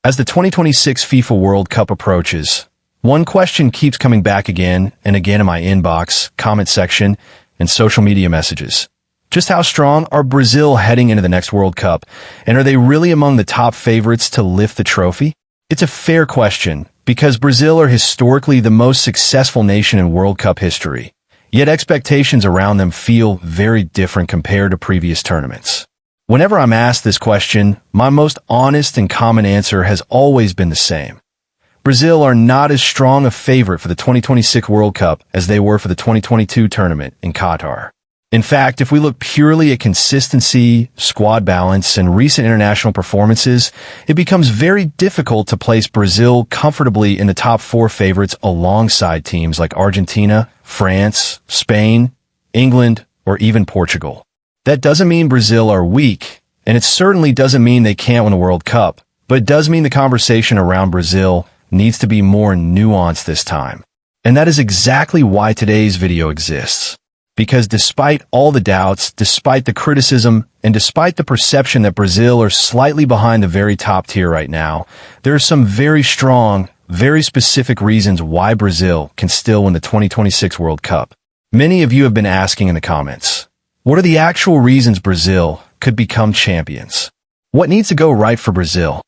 As the 2026 FIFA World Cup approaches, one question keeps coming back again and again in my inbox, comment section, and social media messages. Just how strong are Brazil heading into the next World Cup, and are they really among the top favorites to lift the trophy? It's a fair question, because Brazil are historically the most successful nation in World Cup history, yet expectations around them feel very different compared to previous tournaments. Whenever I'm asked this question, my most honest and common answer has always been the same. Brazil are not as strong a favorite for the 2026 World Cup as they were for the 2022 tournament in Qatar. In fact, if we look purely at consistency, squad balance, and recent international performances, it becomes very difficult to place Brazil comfortably in the top 4 favorites alongside teams like Argentina, France, Spain, England, or even Portugal. That doesn't mean Brazil are weak, and it certainly doesn't mean they can't win a World Cup, but it does mean the conversation around Brazil needs to be more nuanced this time. And that is exactly why today's video exists. Because despite all the doubts, despite the criticism, and despite the perception that Brazil are slightly behind the very top tier right now, there are some very strong, very specific reasons why Brazil can still win the 2026 World Cup. Many of you have been asking in the comments, what are the actual reasons Brazil could become champions? What needs to go right for Brazil?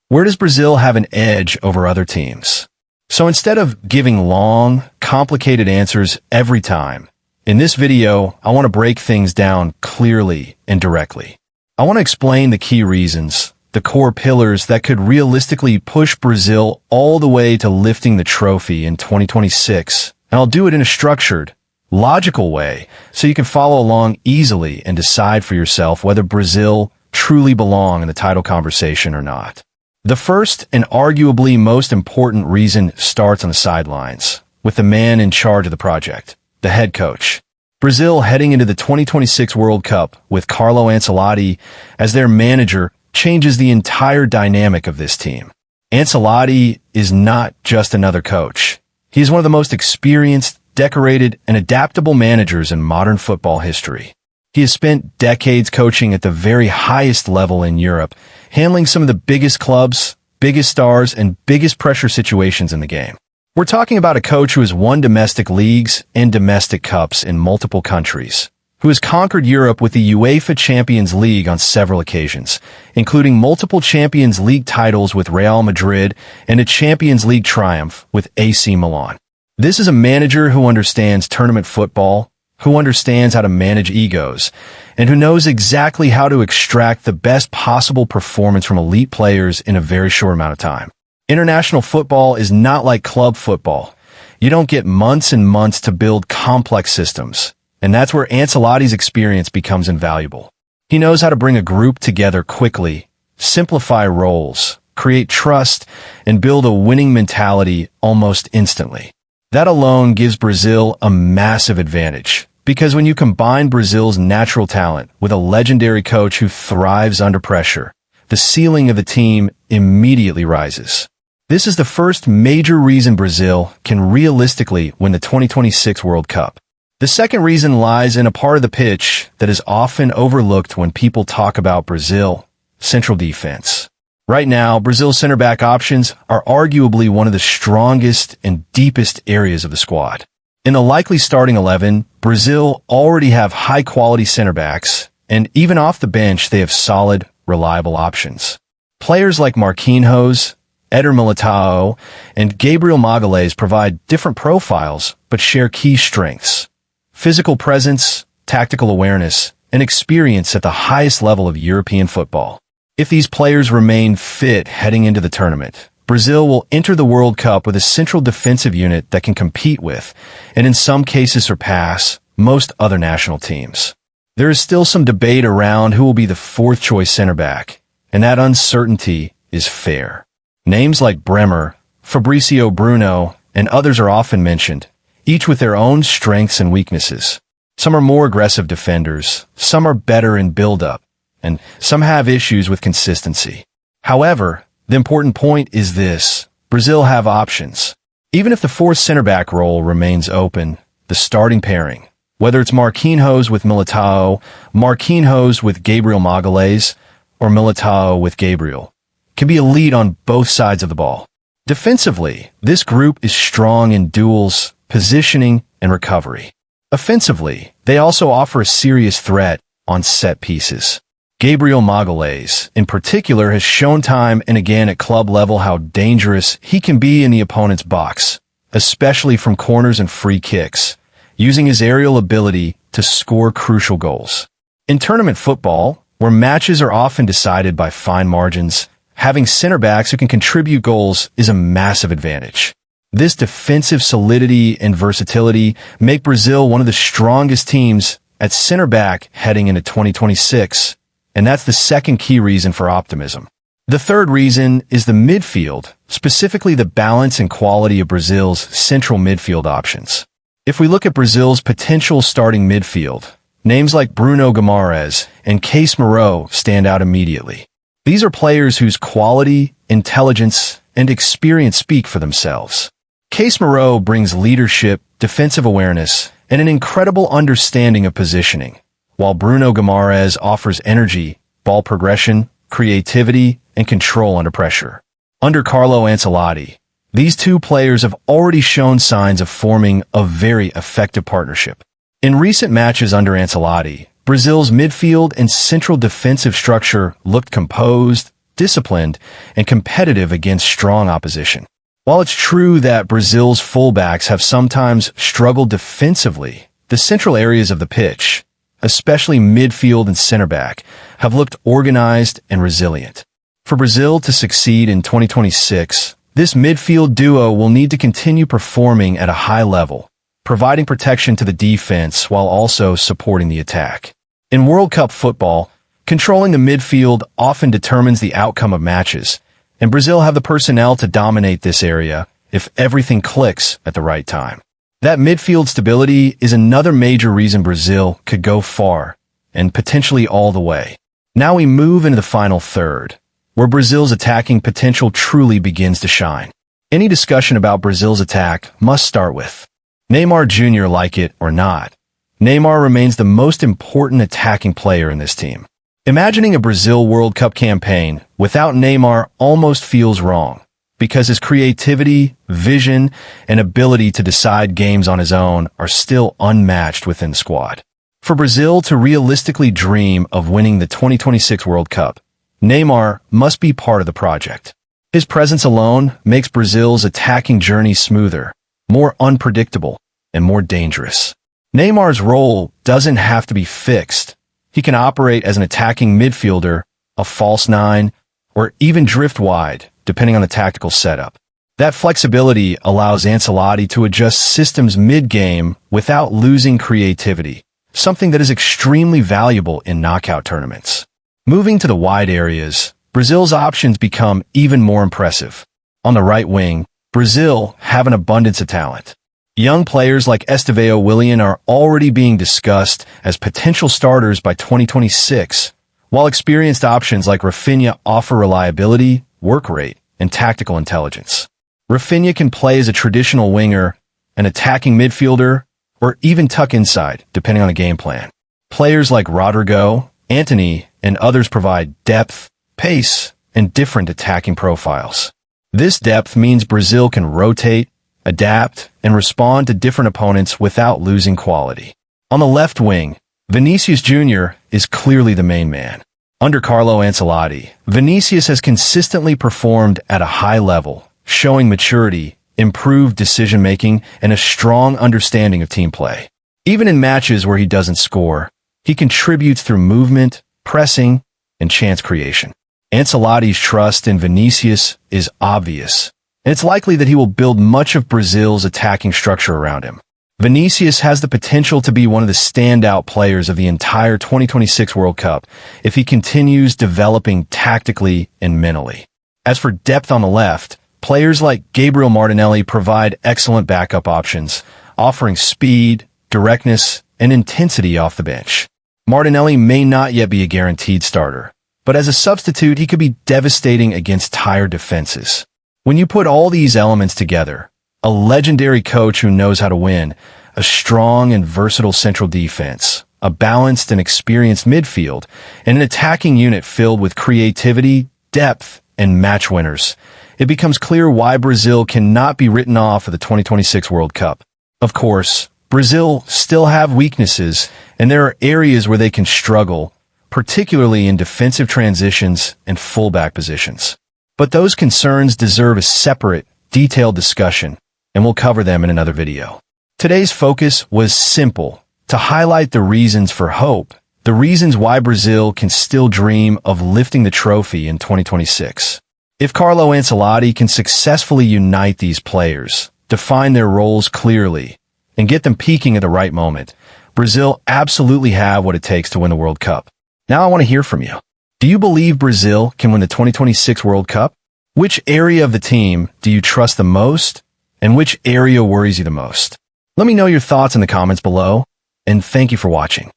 Where does Brazil have an edge over other teams? So instead of giving long, complicated answers every time, in this video, I want to break things down clearly and directly. I want to explain the key reasons, the core pillars that could realistically push Brazil all the way to lifting the trophy in 2026. And I'll do it in a structured, logical way so you can follow along easily and decide for yourself whether Brazil truly belong in the title conversation or not. The first and arguably most important reason starts on the sidelines, with the man in charge of the project, the head coach. Brazil heading into the 2026 World Cup with Carlo Ancelotti as their manager changes the entire dynamic of this team. Ancelotti is not just another coach. He is one of the most experienced, decorated, and adaptable managers in modern football history. He has spent decades coaching at the very highest level in Europe, handling some of the biggest clubs, biggest stars, and biggest pressure situations in the game. We're talking about a coach who has won domestic leagues and domestic cups in multiple countries, who has conquered Europe with the UEFA Champions League on several occasions, including multiple Champions League titles with Real Madrid and a Champions League triumph with AC Milan. This is a manager who understands tournament football, who understands how to manage egos, and who knows exactly how to extract the best possible performance from elite players in a very short amount of time. International football is not like club football. You don't get months and months to build complex systems, and that's where Ancelotti's experience becomes invaluable. He knows how to bring a group together quickly, simplify roles, create trust, and build a winning mentality almost instantly. That alone gives Brazil a massive advantage, because when you combine Brazil's natural talent with a legendary coach who thrives under pressure, the ceiling of the team immediately rises. This is the first major reason Brazil can realistically win the 2026 World Cup. The second reason lies in a part of the pitch that is often overlooked when people talk about Brazil: central defense. Right now, Brazil's center back options are arguably one of the strongest and deepest areas of the squad. In the likely starting 11, Brazil already have high-quality center backs, and even off the bench, they have solid, reliable options. Players like Marquinhos, Eder Militao, and Gabriel Magalhães provide different profiles but share key strengths: physical presence, tactical awareness, and experience at the highest level of European football. If these players remain fit heading into the tournament, Brazil will enter the World Cup with a central defensive unit that can compete with, and in some cases surpass, most other national teams. There is still some debate around who will be the fourth-choice center back, and that uncertainty is fair. Names like Bremer, Fabrizio Bruno, and others are often mentioned, each with their own strengths and weaknesses. Some are more aggressive defenders, some are better in build-up, and some have issues with consistency. However, the important point is this: Brazil have options. Even if the fourth center back role remains open, the starting pairing, whether it's Marquinhos with Militao, Marquinhos with Gabriel Magalhães, or Militao with Gabriel, can be elite on both sides of the ball. Defensively, this group is strong in duels, positioning, and recovery. Offensively, they also offer a serious threat on set pieces. Gabriel Magalhaes, in particular, has shown time and again at club level how dangerous he can be in the opponent's box, especially from corners and free kicks, using his aerial ability to score crucial goals. In tournament football, where matches are often decided by fine margins, having center backs who can contribute goals is a massive advantage. This defensive solidity and versatility make Brazil one of the strongest teams at center back heading into 2026, and that's the second key reason for optimism. The third reason is the midfield, specifically the balance and quality of Brazil's central midfield options. If we look at Brazil's potential starting midfield, names like Bruno Guimarães and Case Moreau stand out immediately. These are players whose quality, intelligence, and experience speak for themselves. Case Moreau brings leadership, defensive awareness, and an incredible understanding of positioning, while Bruno Guimarães offers energy, ball progression, creativity, and control under pressure. Under Carlo Ancelotti, these two players have already shown signs of forming a very effective partnership. In recent matches under Ancelotti, Brazil's midfield and central defensive structure looked composed, disciplined, and competitive against strong opposition. While it's true that Brazil's fullbacks have sometimes struggled defensively, the central areas of the pitch, especially midfield and center back, have looked organized and resilient. For Brazil to succeed in 2026, this midfield duo will need to continue performing at a high level, providing protection to the defense while also supporting the attack. In World Cup football, controlling the midfield often determines the outcome of matches, and Brazil have the personnel to dominate this area if everything clicks at the right time. That midfield stability is another major reason Brazil could go far, and potentially all the way. Now we move into the final third, where Brazil's attacking potential truly begins to shine. Any discussion about Brazil's attack must start with Neymar Jr. Like it or not, Neymar remains the most important attacking player in this team. Imagining a Brazil World Cup campaign without Neymar almost feels wrong, because his creativity, vision, and ability to decide games on his own are still unmatched within the squad. For Brazil to realistically dream of winning the 2026 World Cup, Neymar must be part of the project. His presence alone makes Brazil's attacking journey smoother, more unpredictable, and more dangerous. Neymar's role doesn't have to be fixed. He can operate as an attacking midfielder, a false nine, or even drift wide, depending on the tactical setup. That flexibility allows Ancelotti to adjust systems mid-game without losing creativity, something that is extremely valuable in knockout tournaments. Moving to the wide areas, Brazil's options become even more impressive. On the right wing, Brazil have an abundance of talent. Young players like Estevão Willian are already being discussed as potential starters by 2026, while experienced options like Rafinha offer reliability, work rate, and tactical intelligence. Rafinha can play as a traditional winger, an attacking midfielder, or even tuck inside, depending on the game plan. Players like Rodrigo, Antony, and others provide depth, pace, and different attacking profiles. This depth means Brazil can rotate, adapt, and respond to different opponents without losing quality. On the left wing, Vinicius Junior is clearly the main man. Under Carlo Ancelotti, Vinicius has consistently performed at a high level, showing maturity, improved decision-making, and a strong understanding of team play. Even in matches where he doesn't score, he contributes through movement, pressing, and chance creation. Ancelotti's trust in Vinicius is obvious, and it's likely that he will build much of Brazil's attacking structure around him. Vinicius has the potential to be one of the standout players of the entire 2026 World Cup if he continues developing tactically and mentally. As for depth on the left, players like Gabriel Martinelli provide excellent backup options, offering speed, directness, and intensity off the bench. Martinelli may not yet be a guaranteed starter, but as a substitute he could be devastating against tired defenses. When you put all these elements together, a legendary coach who knows how to win, a strong and versatile central defense, a balanced and experienced midfield, and an attacking unit filled with creativity, depth, and match winners, it becomes clear why Brazil cannot be written off of the 2026 World Cup. Of course, Brazil still have weaknesses, and there are areas where they can struggle, particularly in defensive transitions and fullback positions. But those concerns deserve a separate, detailed discussion, and we'll cover them in another video. Today's focus was simple: to highlight the reasons for hope, the reasons why Brazil can still dream of lifting the trophy in 2026. If Carlo Ancelotti can successfully unite these players, define their roles clearly, and get them peaking at the right moment, Brazil absolutely have what it takes to win the World Cup. Now I want to hear from you. Do you believe Brazil can win the 2026 World Cup? Which area of the team do you trust the most, and which area worries you the most? Let me know your thoughts in the comments below, and thank you for watching.